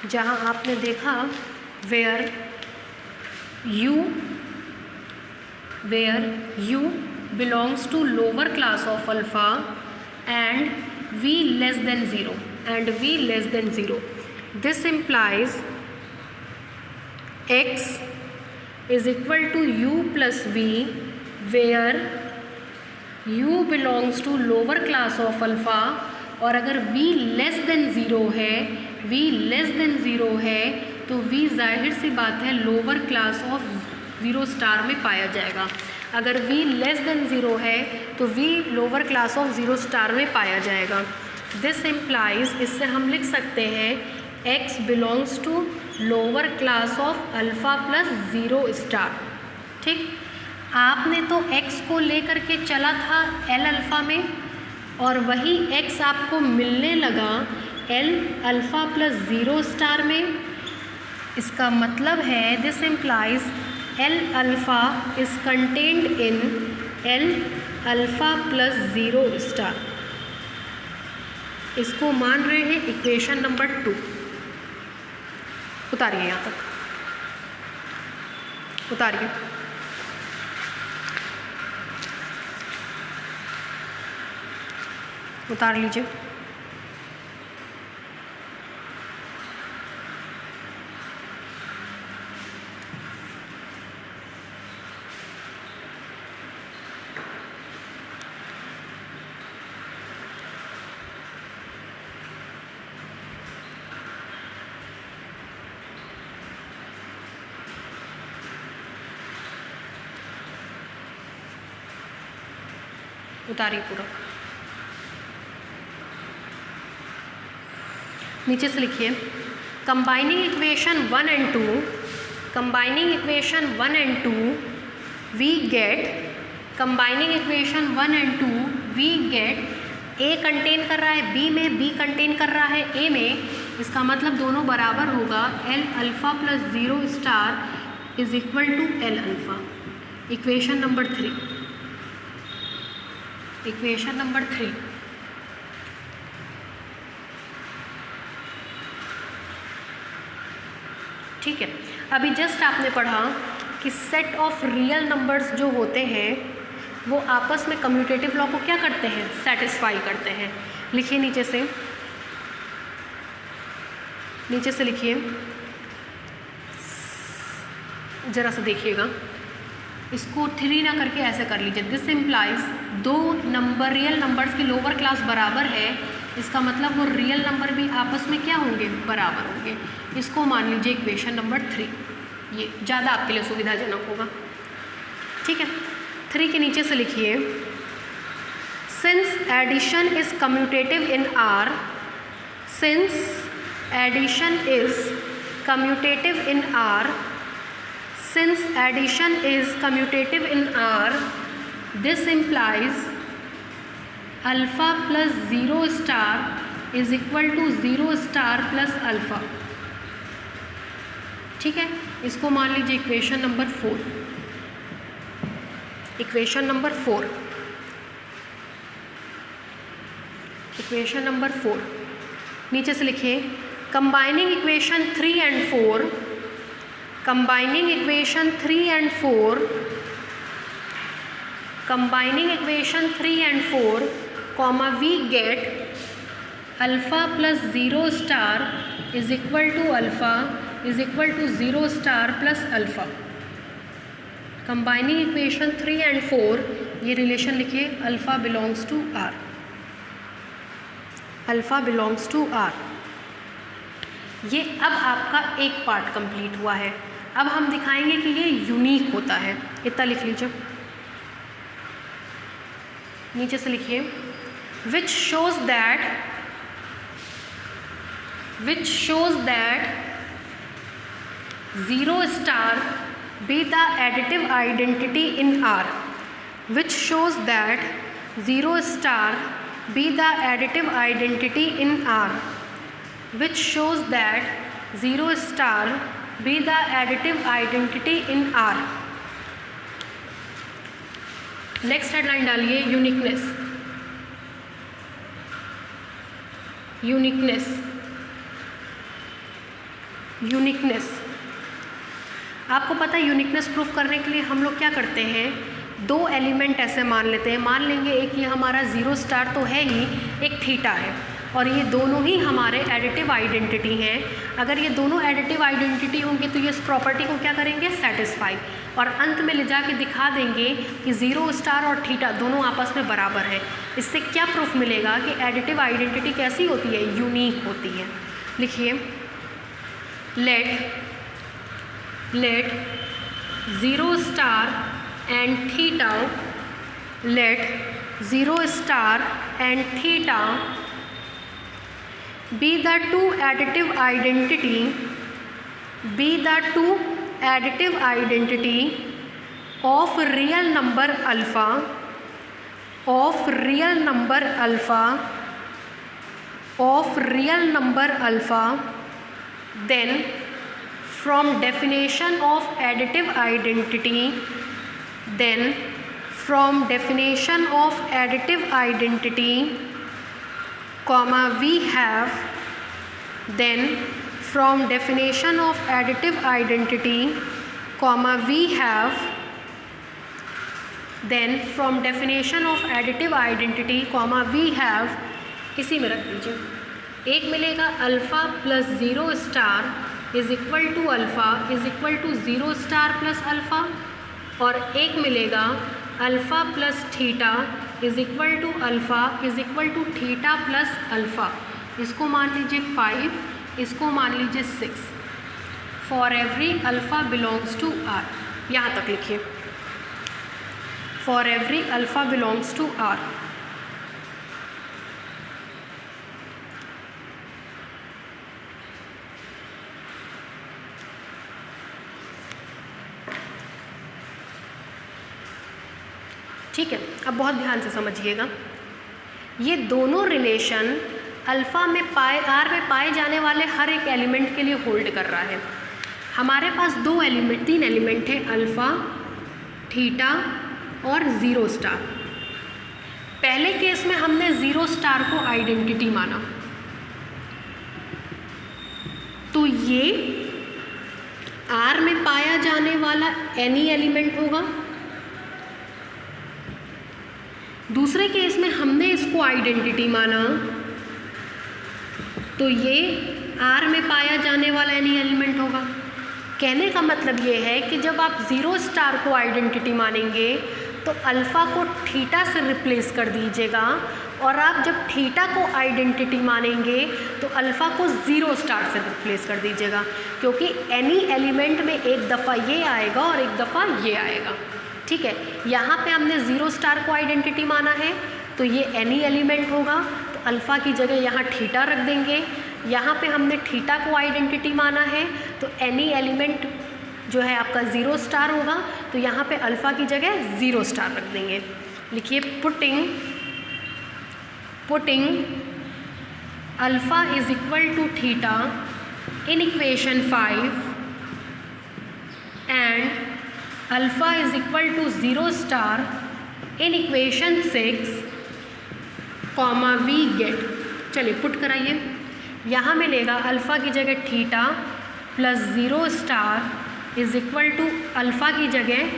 जहाँ आपने देखा where u belongs to lower class of alpha and v less than 0, this implies x is equal to u plus v where u belongs to lower class of alpha, और अगर v less than 0 है तो v जाहिर सी बात है lower class of 0 star में पाया जाएगा। अगर v लेस देन 0 है तो v lower class of 0 star में पाया जाएगा। दिस इम्प्लाइज, इससे हम लिख सकते हैं x belongs to lower class of alpha plus 0 star. ठीक, आपने तो x को लेकर के चला था l अल्फ़ा में और वही x आपको मिलने लगा l अल्फ़ा प्लस 0 स्टार में। इसका मतलब है this implies L alpha is contained in L alpha plus 0 star. इसको मान रहे हैं इक्वेशन नंबर 2। उतारिए, यहाँ तक उतारिए। उतार लीजिए। उतारिए पूरा। नीचे से लिखिए combining equation 1 and 2 we get a contain कर रहा है बी में, बी कंटेन कर रहा है ए में। इसका मतलब दोनों बराबर होगा l alpha plus 0 star is equal to l alpha. Equation number 3 ठीक है। अभी जस्ट आपने पढ़ा कि सेट ऑफ रियल नंबर्स जो होते हैं वो आपस में कम्यूटेटिव लॉ को क्या करते हैं, सेटिस्फाई करते हैं। लिखिए नीचे से लिखिए, ज़रा सा देखिएगा, इसको 3 ना करके ऐसे कर लीजिए। दिस इम्प्लाइज दो रियल नंबर्स की लोअर क्लास बराबर है, इसका मतलब वो रियल नंबर भी आपस में क्या होंगे, बराबर होंगे। इसको मान लीजिए इक्वेशन नंबर 3, ये ज़्यादा आपके लिए सुविधाजनक होगा। ठीक है, 3 के नीचे से लिखिए since addition is commutative in R, since addition is commutative in R, this implies alpha plus 0 star is equal to 0 star plus alpha। ठीक है, इसको मान लीजिए इक्वेशन नंबर 4। इक्वेशन नंबर 4 नीचे से लिखिए combining equation 3 and 4 comma we get alpha plus 0 star is equal to 0 star plus alpha। Combining equation 3 and 4, ये relation लिखिए अल्फ़ा बिलोंग्स टू आर। ये अब आपका एक पार्ट कंप्लीट हुआ है। अब हम दिखाएंगे कि ये यूनिक होता है। इतना लिख लीजिए। नीचे से लिखिए which shows that 0 star be the additive identity in R, which shows that 0 star be the additive identity in R, which shows that 0 star be the additive identity in R। Next headline डालिए uniqueness. Uniqueness. आपको पता है uniqueness proof करने के लिए हम लोग क्या करते हैं, दो एलिमेंट ऐसे मान लेते हैं। मान लेंगे एक ये हमारा ज़ीरो स्टार तो है ही, एक थीटा है, और ये दोनों ही हमारे एडिटिव आइडेंटिटी हैं। अगर ये दोनों एडिटिव आइडेंटिटी होंगे तो ये इस प्रॉपर्टी को क्या करेंगे, सेटिस्फाई, और अंत में ले जाके दिखा देंगे कि ज़ीरो स्टार और थीटा दोनों आपस में बराबर है। इससे क्या प्रूफ मिलेगा कि एडिटिव आइडेंटिटी कैसी होती है, यूनिक होती है। लिखिए, let zero star and theta, let zero star and theta be the two additive identity of real number alpha, then from definition of additive identity, comma we have, then from definition of additive identity, comma we have, then from definition of additive identity, comma we have, इसी में रख दीजिए। एक मिलेगा alpha plus zero star is equal to alpha is equal to zero star plus alpha, और एक मिलेगा alpha plus theta is equal to alpha is equal to theta plus alpha. इसको मान लीजिए 5, इसको मान लीजिए 6। For every alpha belongs to R, यहाँ तक लिखिए, for every alpha belongs to R. ठीक है, अब बहुत ध्यान से समझिएगा, ये दोनों रिलेशन अल्फ़ा में आर में पाए जाने वाले हर एक एलिमेंट के लिए होल्ड कर रहा है। हमारे पास तीन एलिमेंट हैं, अल्फ़ा, थीटा और ज़ीरो स्टार। पहले केस में हमने ज़ीरो स्टार को आइडेंटिटी माना, तो ये आर में पाया जाने वाला एनी एलिमेंट होगा। दूसरे केस में हमने इसको आइडेंटिटी माना, तो ये आर में पाया जाने वाला एनी एलिमेंट होगा। कहने का मतलब ये है कि जब आप ज़ीरो स्टार को आइडेंटिटी मानेंगे तो अल्फ़ा को थीटा से रिप्लेस कर दीजिएगा, और आप जब थीटा को आइडेंटिटी मानेंगे तो अल्फ़ा को ज़ीरो स्टार से रिप्लेस कर दीजिएगा, क्योंकि एनी एलिमेंट में एक दफ़ा ये आएगा और एक दफ़ा ये आएगा। ठीक है, यहाँ पे हमने ज़ीरो स्टार को आइडेंटिटी माना है तो ये एनी एलिमेंट होगा, तो अल्फ़ा की जगह यहाँ थीटा रख देंगे। यहाँ पे हमने थीटा को आइडेंटिटी माना है तो एनी एलिमेंट जो है आपका ज़ीरो स्टार होगा, तो यहाँ पे अल्फ़ा की जगह ज़ीरो स्टार रख देंगे। लिखिए, putting alpha is equal to theta in equation 5 and alpha is equal to zero star in equation 6, comma we get. चलिए पुट कराइए, यहाँ मिलेगा अल्फ़ा की जगह theta plus zero star is equal to alpha की जगह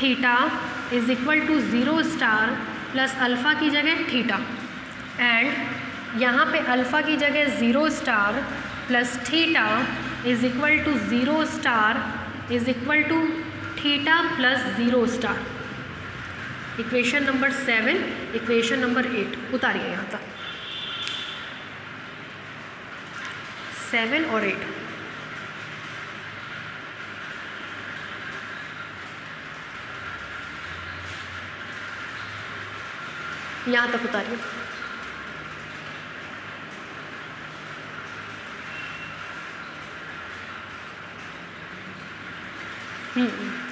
theta is equal to zero star plus alpha की जगह थीटा, एंड यहाँ पे अल्फ़ा की जगह zero star plus theta is equal to zero star is equal to theta plus zero star. Equation number 7, equation number 8 उतारिए यहाँ तक, 7 और 8। यहाँ तक उतारिए।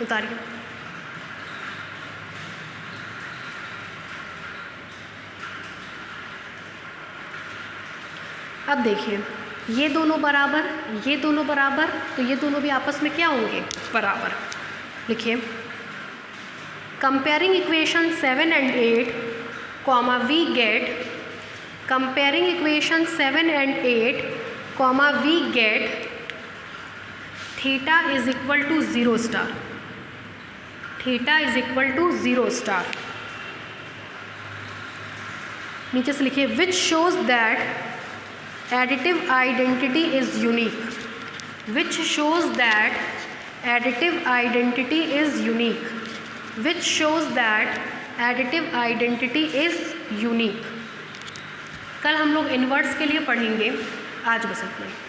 उतारिए। अब देखिए, ये दोनों बराबर, ये दोनों बराबर, तो ये दोनों भी आपस में क्या होंगे, बराबर। लिखिए, comparing equation 7 and 8, comma we get, comparing equation 7 and 8, comma we get theta is equal to 0 star, theta is equal to 0 star. नीचे से लिखिए which shows that additive identity is unique, which shows that additive identity is unique, which shows that additive identity is unique. कल हम लोग inverse के लिए पढ़ेंगे, आज बस इतना ही।